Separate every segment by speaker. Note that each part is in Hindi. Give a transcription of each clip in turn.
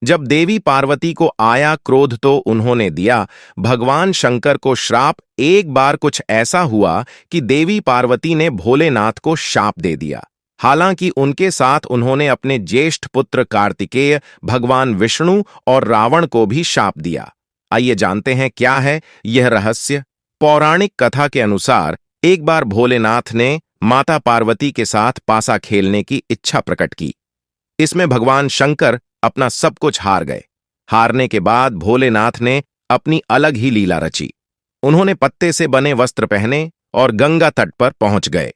Speaker 1: जब देवी पार्वती को आया क्रोध तो उन्होंने दिया भगवान शंकर को श्राप। एक बार कुछ ऐसा हुआ कि देवी पार्वती ने भोलेनाथ को शाप दे दिया। हालांकि उनके साथ उन्होंने अपने ज्येष्ठ पुत्र कार्तिकेय, भगवान विष्णु और रावण को भी शाप दिया। आइए जानते हैं क्या है यह रहस्य। पौराणिक कथा के अनुसार एक बार भोलेनाथ ने माता पार्वती के साथ पासा खेलने की इच्छा प्रकट की। इसमें भगवान शंकर अपना सब कुछ हार गए। हारने के बाद भोलेनाथ ने अपनी अलग ही लीला रची। उन्होंने पत्ते से बने वस्त्र पहने और गंगा तट पर पहुंच गए।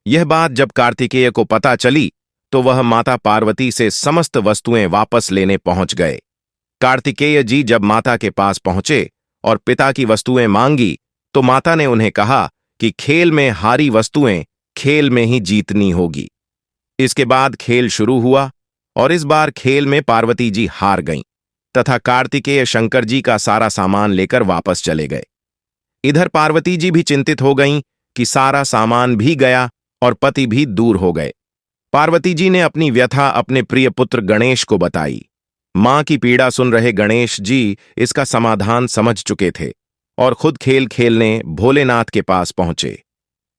Speaker 1: यह बात जब कार्तिकेय को पता चली तो वह माता पार्वती से समस्त वस्तुएं वापस लेने पहुंच गए। कार्तिकेय जी जब माता के पास पहुंचे और पिता की वस्तुएं मांगी तो माता ने उन्हें कहा कि खेल में हारी वस्तुएं खेल में ही जीतनी होगी। इसके बाद खेल शुरू हुआ और इस बार खेल में पार्वती जी हार गईं तथा कार्तिकेय शंकर जी का सारा सामान लेकर वापस चले गए। इधर पार्वती जी भी चिंतित हो गईं कि सारा सामान भी गया और पति भी दूर हो गए। पार्वती जी ने अपनी व्यथा अपने प्रिय पुत्र गणेश को बताई। मां की पीड़ा सुन रहे गणेश जी इसका समाधान समझ चुके थे और खुद खेल खेलने भोलेनाथ के पास पहुंचे।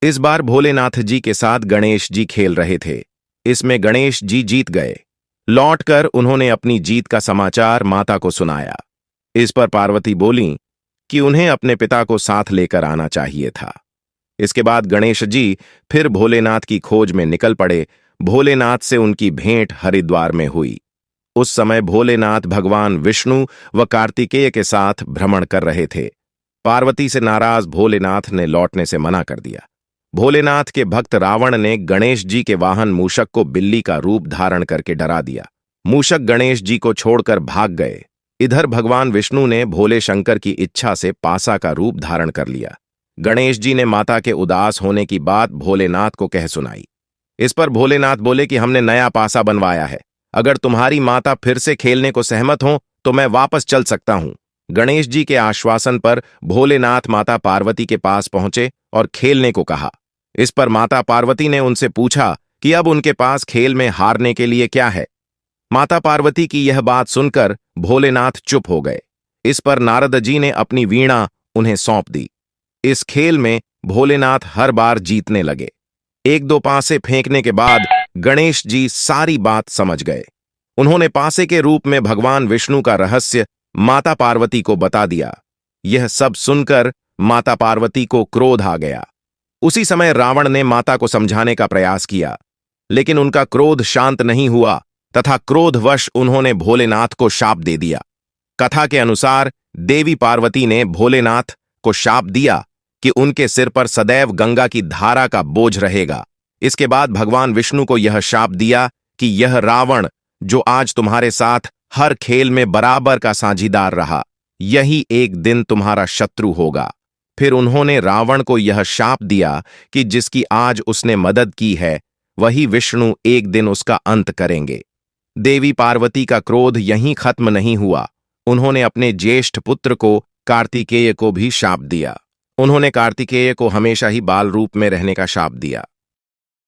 Speaker 1: इस बार भोलेनाथ जी के साथ गणेश जी खेल रहे थे। इसमें गणेश जी जीत गए। लौटकर उन्होंने अपनी जीत का समाचार माता को सुनाया। इस पर पार्वती बोलीं कि उन्हें अपने पिता को साथ लेकर आना चाहिए था। इसके बाद गणेश जी फिर भोलेनाथ की खोज में निकल पड़े। भोलेनाथ से उनकी भेंट हरिद्वार में हुई। उस समय भोलेनाथ भगवान विष्णु व कार्तिकेय के साथ भ्रमण कर रहे थे। पार्वती से नाराज भोलेनाथ ने लौटने से मना कर दिया। भोलेनाथ के भक्त रावण ने गणेश जी के वाहन मूषक को बिल्ली का रूप धारण करके डरा दिया। मूषक गणेश जी को छोड़कर भाग गए। इधर भगवान विष्णु ने भोले शंकर की इच्छा से पासा का रूप धारण कर लिया। गणेश जी ने माता के उदास होने की बात भोलेनाथ को कह सुनाई। इस पर भोलेनाथ बोले कि हमने नया पासा बनवाया है। अगर तुम्हारी माता फिर से खेलने को सहमत हो तो मैं वापस चल सकता हूं। गणेश जी के आश्वासन पर भोलेनाथ माता पार्वती के पास पहुंचे और खेलने को कहा। इस पर माता पार्वती ने उनसे पूछा कि अब उनके पास खेल में हारने के लिए क्या है। माता पार्वती की यह बात सुनकर भोलेनाथ चुप हो गए। इस पर नारद जी ने अपनी वीणा उन्हें सौंप दी। इस खेल में भोलेनाथ हर बार जीतने लगे। एक दो पासे फेंकने के बाद गणेश जी सारी बात समझ गए। उन्होंने पासे के रूप में भगवान विष्णु का रहस्य माता पार्वती को बता दिया। यह सब सुनकर माता पार्वती को क्रोध आ गया। उसी समय रावण ने माता को समझाने का प्रयास किया, लेकिन उनका क्रोध शांत नहीं हुआ तथा क्रोधवश उन्होंने भोलेनाथ को शाप दे दिया। कथा के अनुसार देवी पार्वती ने भोलेनाथ को शाप दिया कि उनके सिर पर सदैव गंगा की धारा का बोझ रहेगा। इसके बाद भगवान विष्णु को यह शाप दिया कि यह रावण जो आज तुम्हारे साथ हर खेल में बराबर का साझीदार रहा, यही एक दिन तुम्हारा शत्रु होगा। फिर उन्होंने रावण को यह शाप दिया कि जिसकी आज उसने मदद की है वही विष्णु एक दिन उसका अंत करेंगे। देवी पार्वती का क्रोध यहीं खत्म नहीं हुआ। उन्होंने अपने ज्येष्ठ पुत्र को कार्तिकेय को भी शाप दिया। उन्होंने कार्तिकेय को हमेशा ही बाल रूप में रहने का शाप दिया।